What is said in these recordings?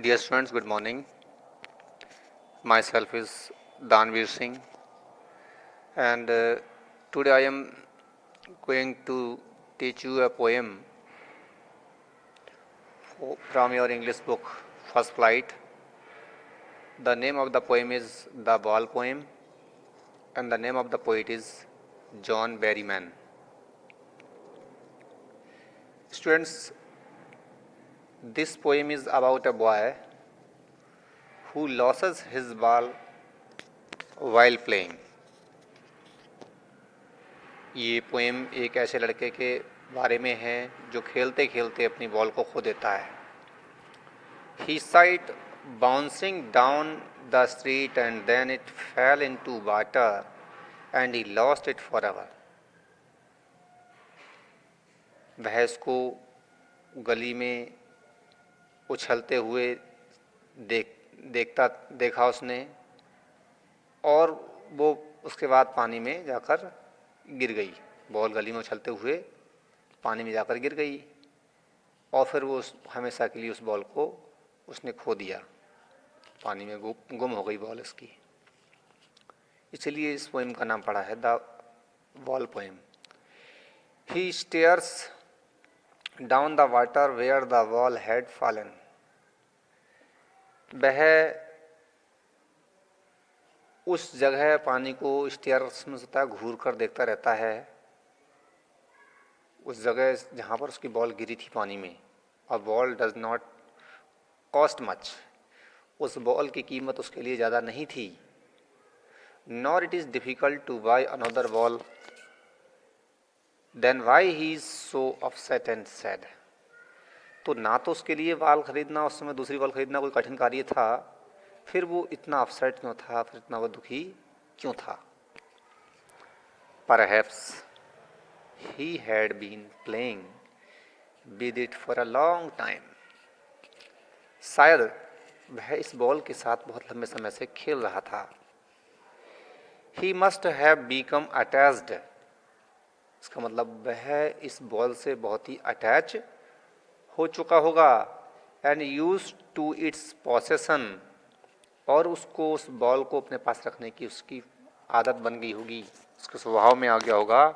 Dear students, good morning. Myself is Danveer Singh, and today I am going to teach you a poem from your English book, First Flight. The name of the poem is The Ball Poem, and the name of the poet is John Berryman. Students, this poem is about a boy who loses his ball while playing. ये poem एक ऐसे लड़के के बारे में है जो खेलते खेलते अपनी बॉल को खो देता है. He saw it bouncing down the street and then it fell into water and he lost it forever. वह इसको गली में उछलते हुए देखा उसने, और वो उसके बाद पानी में जाकर गिर गई. बॉल गली में उछलते हुए पानी में जाकर गिर गई और फिर वो हमेशा के लिए उस बॉल को उसने खो दिया. पानी में गुम हो गई बॉल उसकी. इसलिए इस पोएम का नाम पड़ा है the ball poem. He stares down the water where the ball had fallen. वह उस जगह पानी को स्टेयर्स में होता है घूर कर देखता रहता है, उस जगह जहाँ पर उसकी बॉल गिरी थी पानी में. और ball does not cost much. उस बॉल की कीमत उसके लिए ज़्यादा नहीं थी. Nor it is difficult to buy another ball. Then why he is so upset and sad. तो ना तो उसके लिए बॉल खरीदना, उस समय दूसरी बॉल खरीदना कोई कठिन कार्य था, फिर वो इतना अपसेट क्यों था, फिर इतना वो दुखी क्यों था. Perhaps he had been playing with it for a long time. शायद वह इस बॉल के साथ बहुत लंबे समय से खेल रहा था. He must have become attached. इसका मतलब वह इस बॉल से बहुत ही अटैच हो चुका होगा. And used to its possession. और उसको उस बॉल को अपने पास रखने की उसकी आदत बन गई होगी, उसके स्वभाव में आ गया होगा.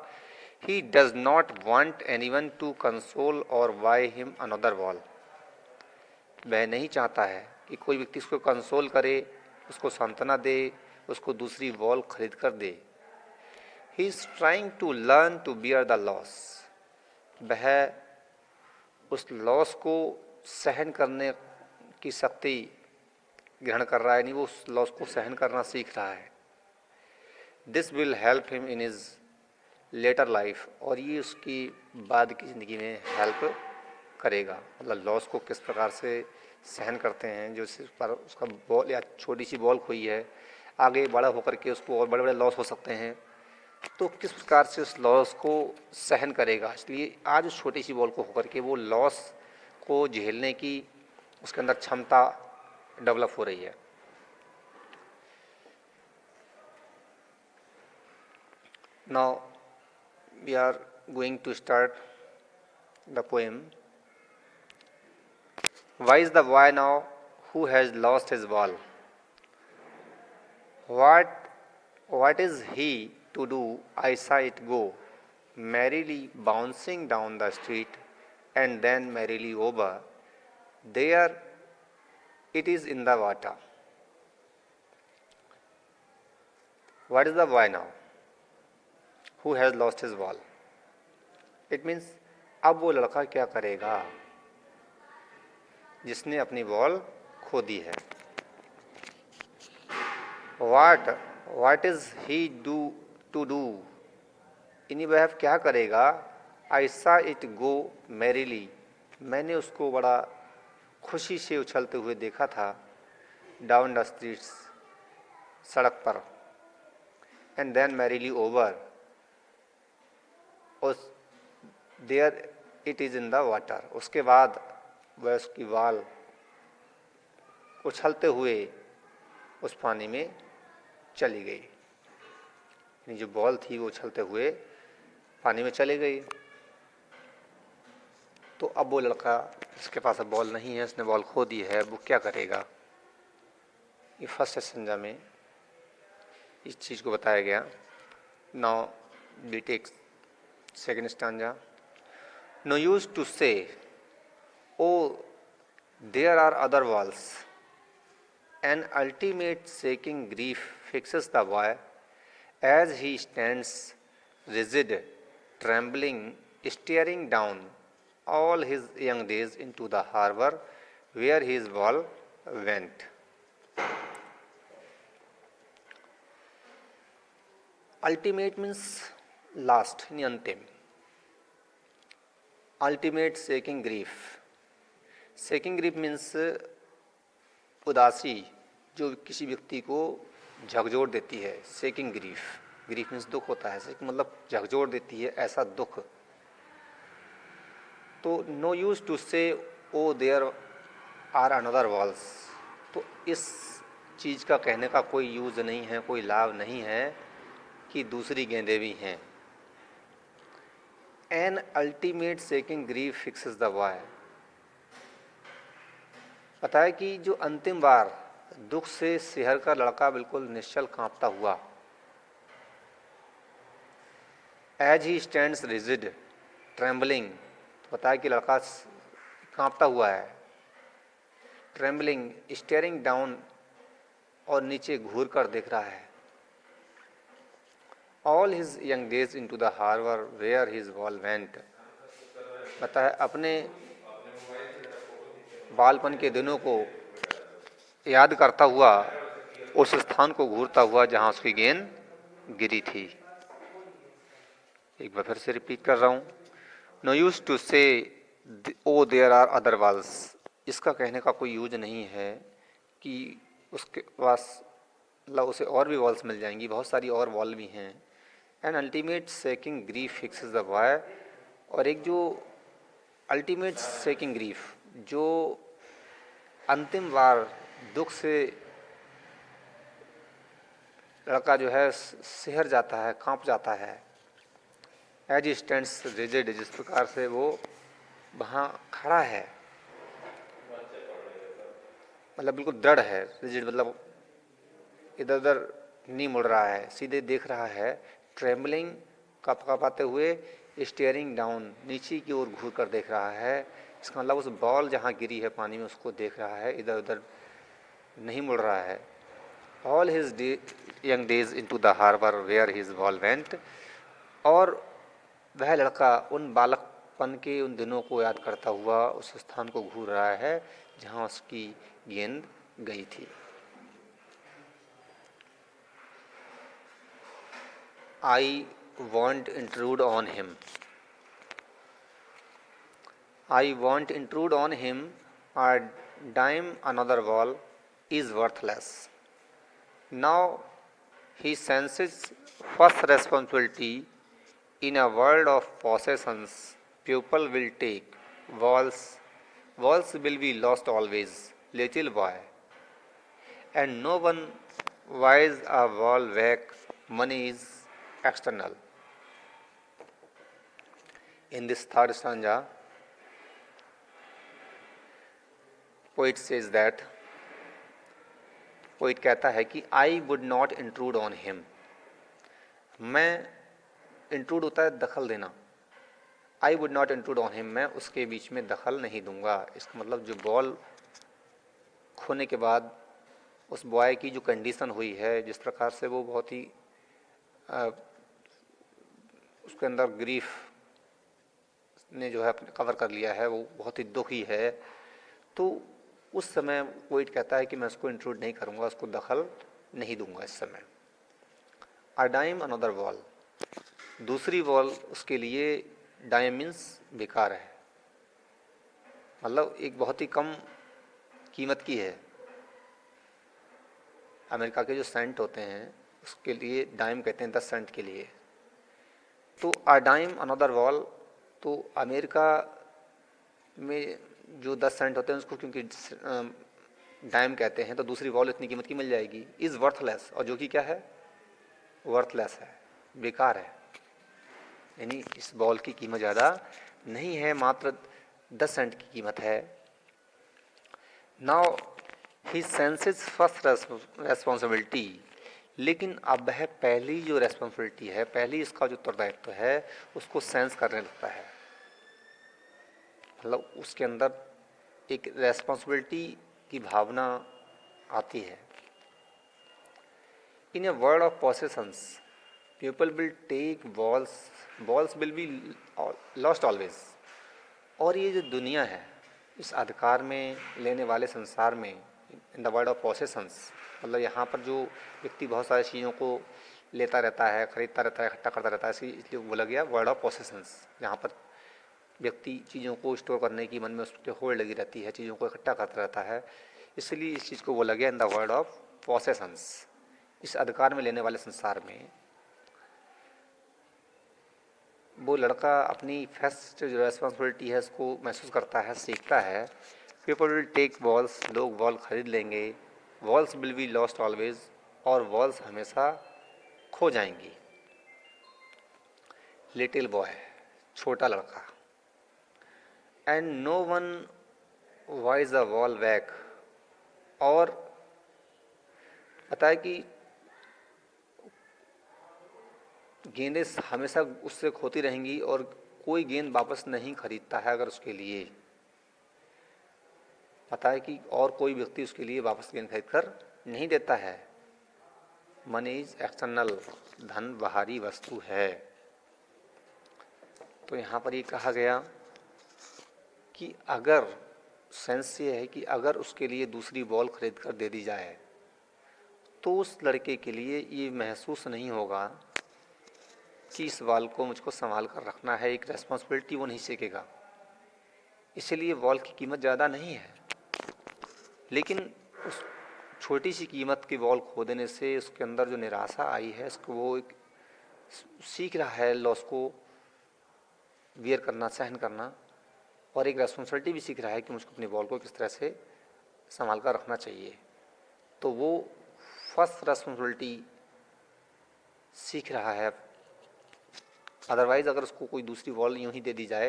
He does not want anyone to console or buy him another ball. वह नहीं चाहता है कि कोई व्यक्ति उसको कंसोल करे, उसको सांत्वना दे, उसको दूसरी बॉल खरीद कर दे. He is trying to learn to bear the loss. वह उस लॉस को सहन करने की शक्ति ग्रहण कर रहा है, नहीं वो उस लॉस को सहन करना सीख रहा है. This will help him in his later life. और ये उसकी बाद की ज़िंदगी में हेल्प करेगा. मतलब लॉस को किस प्रकार से सहन करते हैं, जो पर उसका बॉल या छोटी सी बॉल खोई है, आगे बड़ा होकर के उसको और बड़े बड़े लॉस हो सकते हैं, तो किस प्रकार से उस लॉस को सहन करेगा. इसलिए आज उस छोटी सी बॉल को होकर के वो लॉस को झेलने की उसके अंदर क्षमता डेवलप हो रही है. Now we are going to start the poem. Why is the boy now who has lost his ball? What is he to do? I saw it go, merrily bouncing down the street and then merrily over. There it is in the water. What is the boy now who has lost his ball? It means अब वो लड़का क्या करेगा जिसने अपनी ball खो दी है. What is he to do? इन्हीं वह क्या करेगा. I saw it go merrily. मैंने उसको बड़ा खुशी से उछलते हुए देखा था. Down the streets, सड़क पर. And then merrily over. उस there it is in the water. उसके बाद वह उसकी बॉल उछलते हुए उस पानी में चली गई. जो बॉल थी वो उछलते हुए पानी में चली गई. तो अब वो लड़का इसके पास अब बॉल नहीं है, उसने बॉल खो दी है, वो क्या करेगा। ये फर्स्ट स्टैंजा में इस चीज़ को बताया गया। Now we take second stanza. No use to say O there are other walls, an ultimate shaking grief fixes the boy as he stands rigid, trembling, staring down all his young days into the harbor where his ball went. Ultimate means last, यानी अंतिम। Ultimate shaking grief. Shaking grief means उदासी जो किसी व्यक्ति को झकझोर देती है। शेकिंग ग्रीफ, ग्रीफ मीन्स दुख होता है, मतलब झकझोर देती है, ऐसा दुख। तो no use to say O there are another walls, तो इस चीज़ का कहने का कोई यूज नहीं है, कोई लाभ नहीं है कि दूसरी गेंदें भी हैं। An ultimate shaking grief fixes the boy, पता है कि जो अंतिम बार दुख से सिहर का लड़का बिल्कुल निश्चल कांपता हुआ, as he stands rigid trembling, तो पता है कि लड़का कांपता हुआ है। ट्रेम्बलिंग, स्टेयरिंग डाउन, और नीचे घूर कर देख रहा है। All his young days into the harbour where his ball went, पता है अपने बालपन के दिनों को याद करता हुआ उस स्थान को घूरता हुआ जहां उसकी गेंद गिरी थी। एक बार फिर से रिपीट कर रहा हूं। No use to say O there are other walls, इसका कहने का कोई यूज नहीं है कि उसके पास मतलब उसे और भी वॉल्स मिल जाएंगी, बहुत सारी और वॉल भी हैं। An ultimate shaking grief fixes the boy, और एक जो अल्टीमेट शेकिंग ग्रीफ, जो अंतिम बार दुख से लड़का जो है सिहर जाता है, कांप जाता है। एज स्टैंड्स रिजिड, जिस प्रकार से वो वहाँ खड़ा है, मतलब बिल्कुल दृढ़ है। रिजिड मतलब इधर उधर नहीं मुड़ रहा है, सीधे देख रहा है। ट्रेम्बलिंग, कँपाते हुए। स्टेयरिंग डाउन, नीचे की ओर घूर कर देख रहा है। इसका मतलब उस बॉल जहाँ गिरी है पानी में उसको देख रहा है, इधर उधर नहीं मुड़ रहा है। All his young days into the harbour where his ball went, और वह लड़का उन बालकपन के उन दिनों को याद करता हुआ उस स्थान को घूर रहा है जहाँ उसकी गेंद गई थी। I won't intrude on him. I won't intrude on him. A dime another wall is worthless. Now he senses first responsibility in a world of possessions. Pupil will take walls. Walls will be lost always, little boy. And no one buys a wall back. Money is external. In this third stanza, poet says that, poet कहता है कि I would not intrude on him. मैं, intrude होता है दखल देना, I would not intrude on him, मैं उसके बीच में दखल नहीं दूंगा। इसका मतलब जो बॉल खोने के बाद उस बॉय की जो कंडीशन हुई है, जिस प्रकार से वो बहुत ही उसके अंदर ग्रीफ ने जो है अपने कवर कर लिया है, वो बहुत ही दुखी है। तो उस समय पोइट कहता है कि मैं उसको इंट्रूड नहीं करूंगा, उसको दखल नहीं दूंगा इस समय। अ डाइम अनदर वॉल, दूसरी वॉल उसके लिए डाइम मीन्स बेकार है, मतलब एक बहुत ही कम कीमत की है। अमेरिका के जो सेंट होते हैं उसके लिए डाइम कहते हैं 10 सेंट के लिए। तो अ डाइम अनदर वॉल, तो अमेरिका में जो 10 सेंट होते हैं उसको क्योंकि डाइम कहते हैं, तो दूसरी वॉल इतनी कीमत की मिल जाएगी। इज़ वर्थलेस, और जो कि क्या है, वर्थलेस है, बेकार है, यानी इस बॉल की कीमत ज़्यादा नहीं है, मात्र 10 सेंट की कीमत है। Now he senses first responsibility, लेकिन अब वह पहली जो रेस्पॉन्सिबिलिटी है, पहली इसका जो उत्तरदायित्व है, उसको सेंस करने लगता है। मतलब उसके अंदर एक रेस्पॉन्सिबिलिटी की भावना आती है। In a world of possessions people will take balls will be lost always. और ये जो दुनिया है, इस अधिकार में लेने वाले संसार में, इन द वर्ल्ड ऑफ पोसेशंस, मतलब यहाँ पर जो व्यक्ति बहुत सारी चीज़ों को लेता रहता है, खरीदता रहता है, इकट्ठा करता रहता है, इसलिए बोला गया वर्ल्ड ऑफ पोसेशंस। यहाँ पर व्यक्ति चीज़ों को स्टोर करने की मन में उस पर होड़ लगी रहती है, चीज़ों को इकट्ठा करता रहता है, इसलिए इस चीज़ को बोला गया इन द वर्ल्ड ऑफ पोसेशंस, इस अधिकार में लेने वाले संसार में। वो लड़का अपनी फर्स्ट जो रेस्पॉन्सिबिलिटी है उसको महसूस करता है, सीखता है। पीपल विल टेक बॉल्स, लोग बॉल खरीद लेंगे। Balls will be lost always, और वॉल्स हमेशा खो जाएंगी। लिटिल बॉय, छोटा लड़का। And no one buys a ball back, और पता है कि गेंदें हमेशा उससे खोती रहेंगी और कोई गेंद वापस नहीं खरीदता है अगर उसके लिए पता है कि और कोई व्यक्ति उसके लिए वापस गेंद खरीद कर नहीं देता है। मनी इज एक्सटर्नल, धन बाहरी वस्तु है। तो यहाँ पर ये कहा गया कि अगर सेंस ये है कि अगर उसके लिए दूसरी बॉल खरीद कर दे दी जाए तो उस लड़के के लिए ये महसूस नहीं होगा कि इस बॉल को मुझको संभाल कर रखना है, एक रेस्पॉन्सिबिलिटी वो नहीं सीखेगा। इसलिए बॉल की कीमत ज़्यादा नहीं है, लेकिन उस छोटी सी कीमत की बॉल खो देने से उसके अंदर जो निराशा आई है, उसको वो एक सीख रहा है लॉस को बियर करना, सहन करना, और एक रेस्पॉन्सिबिलिटी भी सीख रहा है कि मुझको अपनी बॉल को किस तरह से संभाल कर रखना चाहिए। तो वो फर्स्ट रेस्पॉन्सिबिलिटी सीख रहा है। अदरवाइज़ अगर उसको कोई दूसरी बॉल यूँ ही दे दी जाए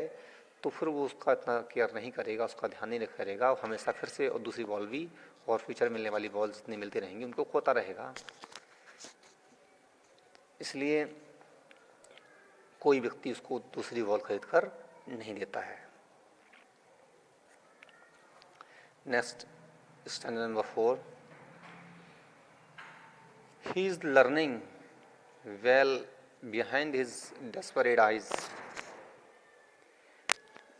तो फिर वो उसका इतना केयर नहीं करेगा, उसका ध्यान नहीं करेगा, और हमेशा फिर से और दूसरी बॉल भी और फ्यूचर मिलने वाली बॉल जितनी मिलती रहेंगी उनको खोता रहेगा। इसलिए कोई व्यक्ति उसको दूसरी बॉल खरीद कर नहीं देता है। Next, standard number 4, he is learning well behind his desperate eyes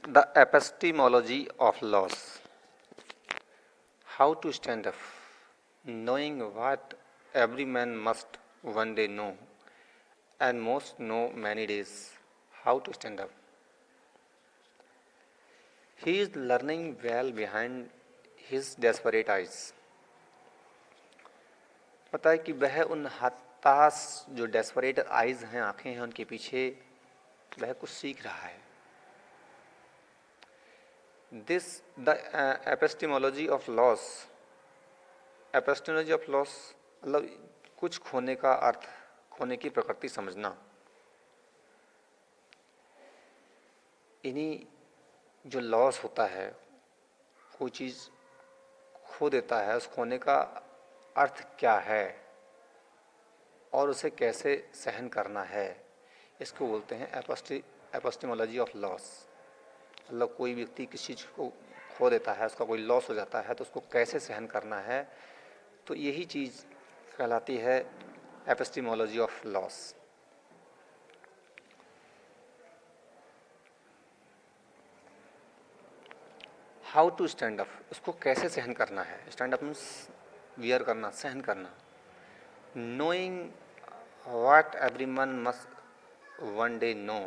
the epistemology of loss, how to stand up, knowing what every man must one day know and most know many days, how to stand up. He is learning well behind his desperate eyes. पता है कि वह उन हताश जो desperate eyes हैं, आंखें हैं, उनके पीछे वह कुछ सीख रहा है। This the epistemology of loss, epistemology of loss मतलब कुछ खोने का अर्थ, खोने की प्रकृति समझना। इन्हीं जो लॉस होता है, कोई चीज़ खो देता है, उस खोने का अर्थ क्या है और उसे कैसे सहन करना है, इसको बोलते हैं एपिस्टेमोलॉजी ऑफ लॉस। मतलब कोई व्यक्ति किसी चीज़ को खो देता है, उसका कोई लॉस हो जाता है, तो उसको कैसे सहन करना है, तो यही चीज़ कहलाती है epistemology of loss. How to stand up, उसको कैसे सहन करना है। स्टैंड अप मीन्स वियर करना, सहन करना। नोइंग व्हाट एवरी मन मस्ट वन डे नो,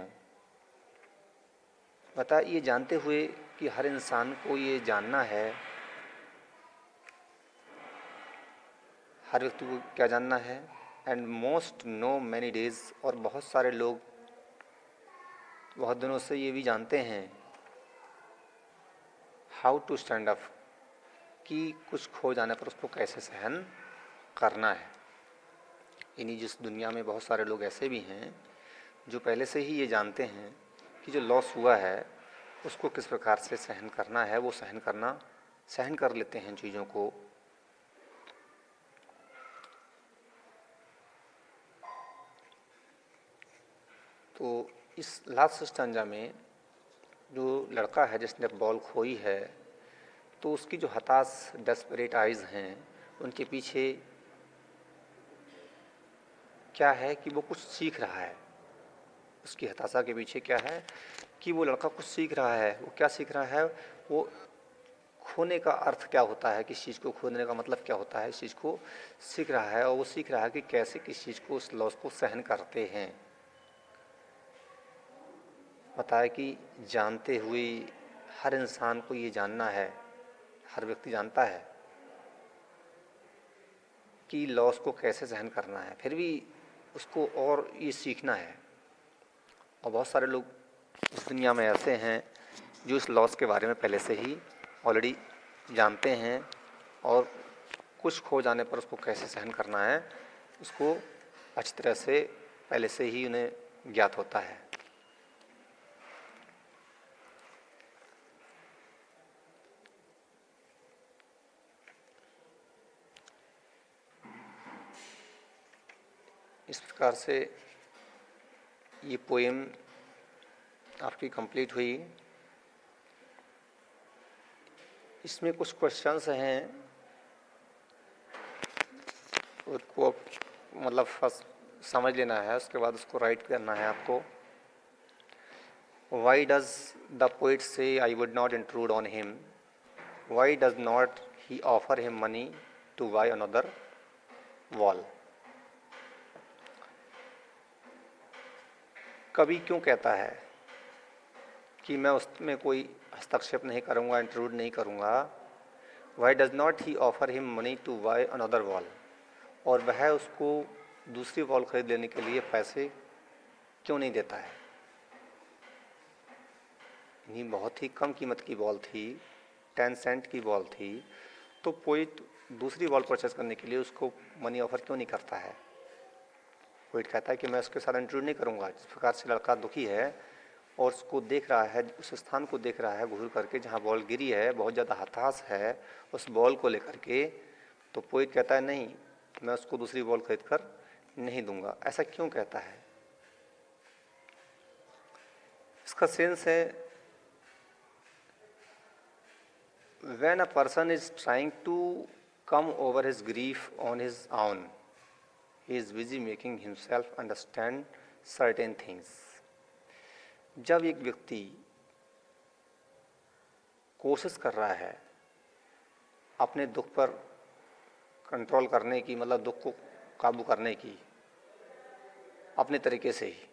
बता ये जानते हुए कि हर इंसान को ये जानना है, हर व्यक्ति को क्या जानना है। And most know many days, और बहुत सारे लोग बहुत दिनों से ये भी जानते हैं हाउ टू स्टैंड अप, कि कुछ खो जाने पर उसको कैसे सहन करना है। इन्हीं जिस दुनिया में बहुत सारे लोग ऐसे भी हैं जो पहले से ही ये जानते हैं कि जो लॉस हुआ है उसको किस प्रकार से सहन करना है, वो सहन कर लेते हैं चीज़ों को। तो इस लास्ट स्टैंजा में जो लड़का है जिसने बॉल खोई है, तो उसकी जो हताश डेस्परेट आइज़ हैं, उनके पीछे क्या है कि वो कुछ सीख रहा है। उसकी हताशा के पीछे क्या है कि वो लड़का कुछ सीख रहा है। वो क्या सीख रहा है? वो खोने का अर्थ क्या होता है, किस चीज़ को खोने का मतलब क्या होता है, इस चीज़ को सीख रहा है। और वो सीख रहा है कि कैसे किस चीज़ को, उस लॉस को सहन करते हैं। बताया कि जानते हुए हर इंसान को ये जानना है, हर व्यक्ति जानता है कि लॉस को कैसे सहन करना है, फिर भी उसको और ये सीखना है। और बहुत सारे लोग इस दुनिया में ऐसे हैं जो इस लॉस के बारे में पहले से ही ऑलरेडी जानते हैं और कुछ खो जाने पर उसको कैसे सहन करना है उसको अच्छी तरह से पहले से ही उन्हें ज्ञात होता है। इस प्रकार से ये पोएम आपकी कंप्लीट हुई। इसमें कुछ क्वेश्चंस हैं, उसको मतलब फर्स्ट समझ लेना है, उसके बाद उसको राइट करना है आपको। Why does the poet say I would not intrude on him? Why does not he offer him money to buy another wall? कवि क्यों कहता है कि मैं उसमें कोई हस्तक्षेप नहीं करूँगा, इंट्रूड नहीं करूँगा? Why does not he offer him money to buy another wall? और वह उसको दूसरी वॉल खरीद लेने के लिए पैसे क्यों नहीं देता है? नहीं, बहुत ही कम कीमत की बॉल थी, 10 सेंट की बॉल थी, तो पोइट दूसरी बॉल परचेस करने के लिए उसको मनी ऑफर क्यों नहीं करता है? पोइट कहता है कि मैं उसके साथ इंट्रूड नहीं करूँगा। जिस प्रकार से लड़का दुखी है और उसको देख रहा है, उस स्थान को देख रहा है घूर करके जहाँ बॉल गिरी है, बहुत ज़्यादा हताश है उस बॉल को लेकर के, तो पोइट कहता है नहीं, मैं उसको दूसरी बॉल खरीद कर नहीं दूंगा। ऐसा क्यों कहता है? इसका सेंस है, when a person is trying to come over his grief on his own, he is busy making himself understand certain things. जब एक व्यक्ति कोशिश कर रहा है अपने दुख पर कंट्रोल करने की, मतलब दुख को काबू करने की, अपने तरीके से ही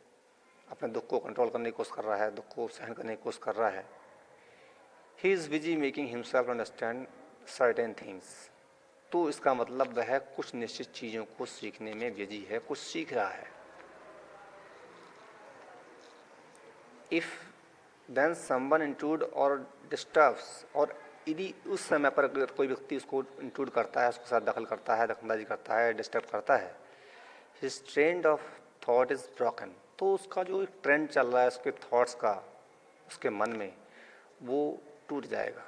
अपने दुख को कंट्रोल करने की कोशिश कर रहा है, दुख को सहन करने की कोशिश कर रहा है, he is busy making himself understand certain things, तो इसका मतलब वह कुछ निश्चित चीज़ों को सीखने में बिजी है, कुछ सीख रहा है। इफ़ देन समवन इंट्रूड और डिस्टर्ब्स, और यदि उस समय पर अगर कोई व्यक्ति उसको इंट्रूड करता है, उसके साथ दखल करता है, दखलंदाजी करता है, डिस्टर्ब करता है, his trend of thought is broken, तो उसका जो ट्रेंड चल रहा है उसके थॉट्स का, उसके मन में, वो टूट जाएगा।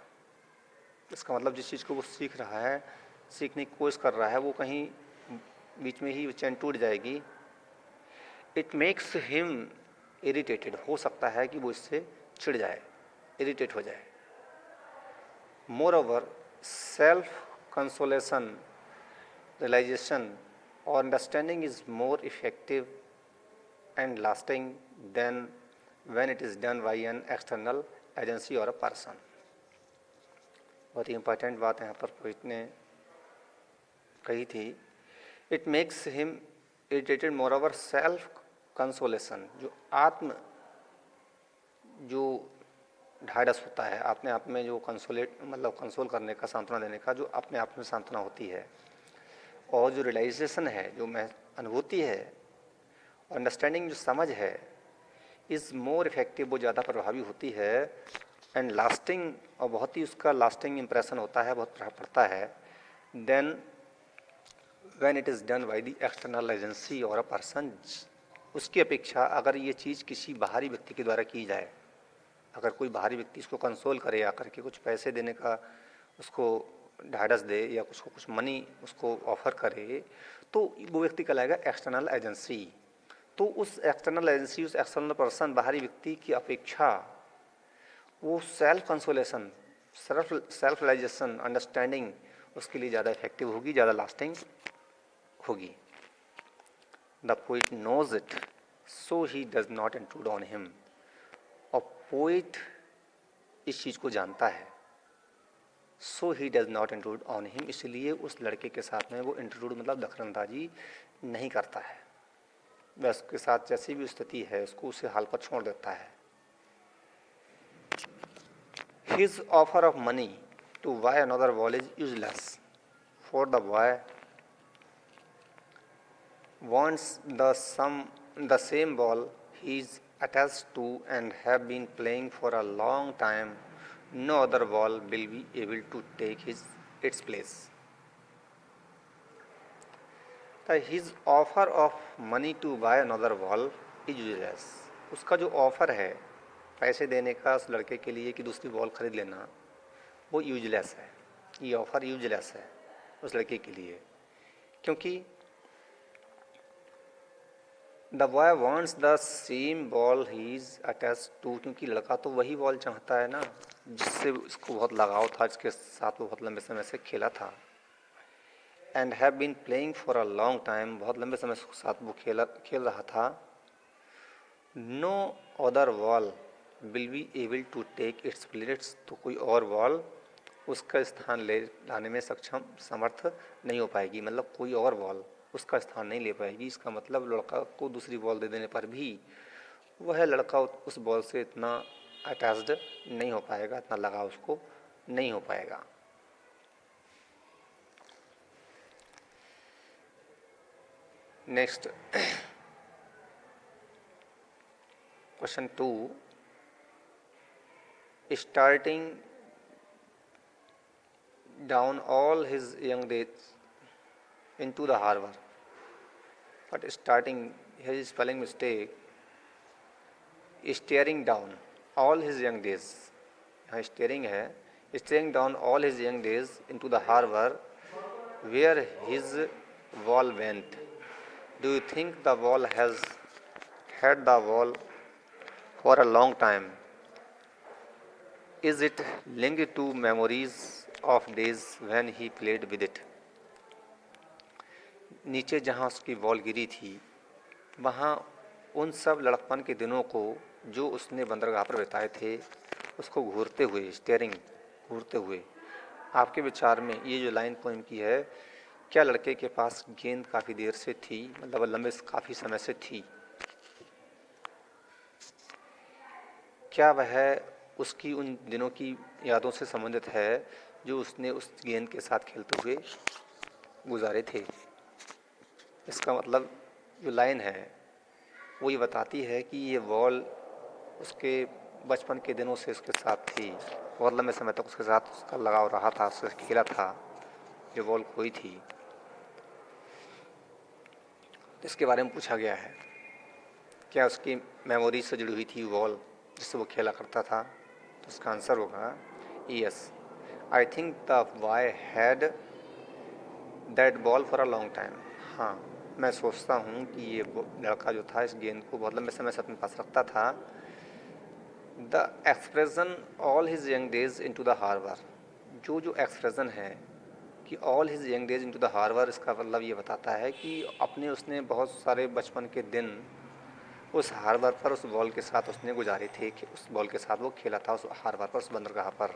इसका मतलब जिस चीज़ को वो सीख रहा है, सीखने की कोशिश कर रहा है, वो कहीं बीच में ही चैन टूट जाएगी। इट मेक्स हिम इरिटेटेड, हो सकता है कि वो इससे चिढ़ जाए, इरिटेट हो जाए। More over self consolation, realisation और understanding is more effective and lasting than when it is done by an external agency और अ पर्सन। बहुत ही इंपॉर्टेंट बात यहाँ पर पोइट ने कही थी। It makes him irritated, more over self consolation, जो ढाढ़स होता है अपने आप में, जो कंसोलेट मतलब कंसोल करने का, सांत्वना देने का, जो अपने आप में सांत्वना होती है, और जो रियलाइजेशन है, जो मैं अनुभूति है, और अंडरस्टैंडिंग जो समझ है, इज़ मोर इफेक्टिव, वो ज़्यादा प्रभावी होती है, एंड लास्टिंग, और बहुत ही उसका लास्टिंग इम्प्रेशन होता है, बहुत प्रभाव पड़ता है, then when it is done by the external agency और अ पर्सन, उसकी अपेक्षा अगर ये चीज़ किसी बाहरी व्यक्ति के द्वारा की जाए, अगर कोई बाहरी व्यक्ति इसको कंसोल करे, आकर के कुछ पैसे देने का उसको ढाढ़स दे या उसको कुछ मनी उसको ऑफर करे, तो वो व्यक्ति कहलाएगा एक्सटर्नल एजेंसी। तो उस एक्सटर्नल एजेंसी, उस एक्सटर्नल पर्सन, बाहरी व्यक्ति की अपेक्षा वो self consolation, self realisation, understanding उसके लिए ज़्यादा इफेक्टिव होगी, ज़्यादा लास्टिंग होगी। The poet knows it so he does not intrude on him. और पोइट इस चीज़ को जानता है, so he does not intrude on him, इसलिए उस लड़के के साथ में वो इंट्रूड मतलब दखलंदाजी नहीं करता है। वह उसके साथ जैसी भी स्थिति है उसको उसे हाल पर छोड़ देता है। His offer of money to buy another ball is useless, for the boy wants the same ball he is attached to and have been playing for a long time. No other ball will be able to take its place. His offer of money to buy another ball is useless. उसका जो offer है पैसे देने का उस लड़के के लिए कि दूसरी बॉल खरीद लेना, वो यूजलेस है। ये ऑफ़र यूजलेस है उस लड़के के लिए, क्योंकि the boy wants the same ball he is attached to, क्योंकि लड़का तो वही बॉल चाहता है ना जिससे उसको बहुत लगाव था, जिसके साथ वो बहुत लंबे समय से खेला था। And have been playing for a long time, बहुत लंबे समय के साथ वो खेल रहा था। No other ball will be able to take its place, तो कोई और बॉल उसका स्थान ले लाने में सक्षम समर्थ नहीं हो पाएगी, मतलब कोई और बॉल उसका स्थान नहीं ले पाएगी। इसका मतलब लड़का को दूसरी बॉल दे देने पर भी वह लड़का उस बॉल से इतना अटैच्ड नहीं हो पाएगा, इतना लगाव उसको नहीं हो पाएगा। Next question 2, starting down all his young days into the harbor. But starting, here is spelling mistake, staring down all his young days, यहाँ staring है, staring down all his young days into the harbor where his ball went. Do you think the ball has had the ball for a long time? Is it linked to memories of days when he played with it? नीचे जहाँ उसकी ball गिरी थी वहाँ उन सब लड़कपन के दिनों को जो उसने बंदरगाह पर बिताए थे उसको घूरते हुए, स्टेयरिंग घूरते हुए। आपके विचार में ये जो लाइन पोएम की है, क्या लड़के के पास गेंद काफ़ी देर से थी, मतलब लंबे काफ़ी समय से थी? क्या वह उसकी उन दिनों की यादों से संबंधित है जो उसने उस गेंद के साथ खेलते हुए गुजारे थे? इसका मतलब जो लाइन है वो ये बताती है कि ये बॉल उसके बचपन के दिनों से उसके साथ थी, बहुत लंबे समय तक उसके साथ उसका लगाव रहा था, उससे खेला था, जो बॉल खोई थी। इसके बारे में पूछा गया है, क्या उसकी मेमोरी से जुड़ी हुई थी बॉल जिससे वो खेला करता था? तो उसका आंसर होगा yes, I think the boy had that ball for a long time. हाँ, मैं सोचता हूँ कि ये लड़का जो था इस गेंद को बहुत लंबे समय से अपने पास रखता था। The expression all his young days into the harbour, जो एक्सप्रेशन है कि all his young days into the harbour, इसका मतलब ये बताता है कि उसने बहुत सारे बचपन के दिन उस हार्बर पर उस बॉल के साथ उसने गुजारे थे, कि उस बॉल के साथ वो खेला था उस हार्बर पर, उस बंदरगाह पर।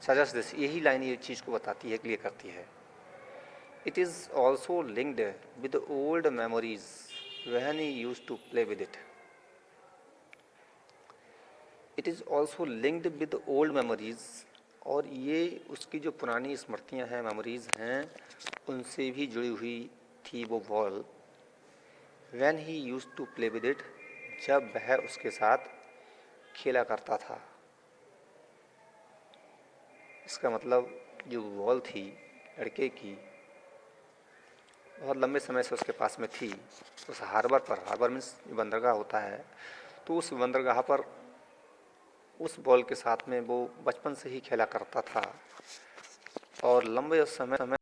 सजस्ट दिस, यही लाइन ये चीज़ को बताती है, क्लियर करती है। It is also linked with old memories when he used to play with it. It is also linked with old memories, और ये उसकी जो पुरानी स्मृतियाँ हैं, मेमोरीज हैं, उनसे भी जुड़ी हुई थी वो ball. When he used to play with it, जब वह उसके साथ खेला करता था। इसका मतलब जो बॉल थी लड़के की बहुत लंबे समय से उसके पास में थी, उस हार्बर पर, हार्बर मीन्स बंदरगाह होता है, तो उस बंदरगाह पर उस बॉल के साथ में वो बचपन से ही खेला करता था और लंबे समय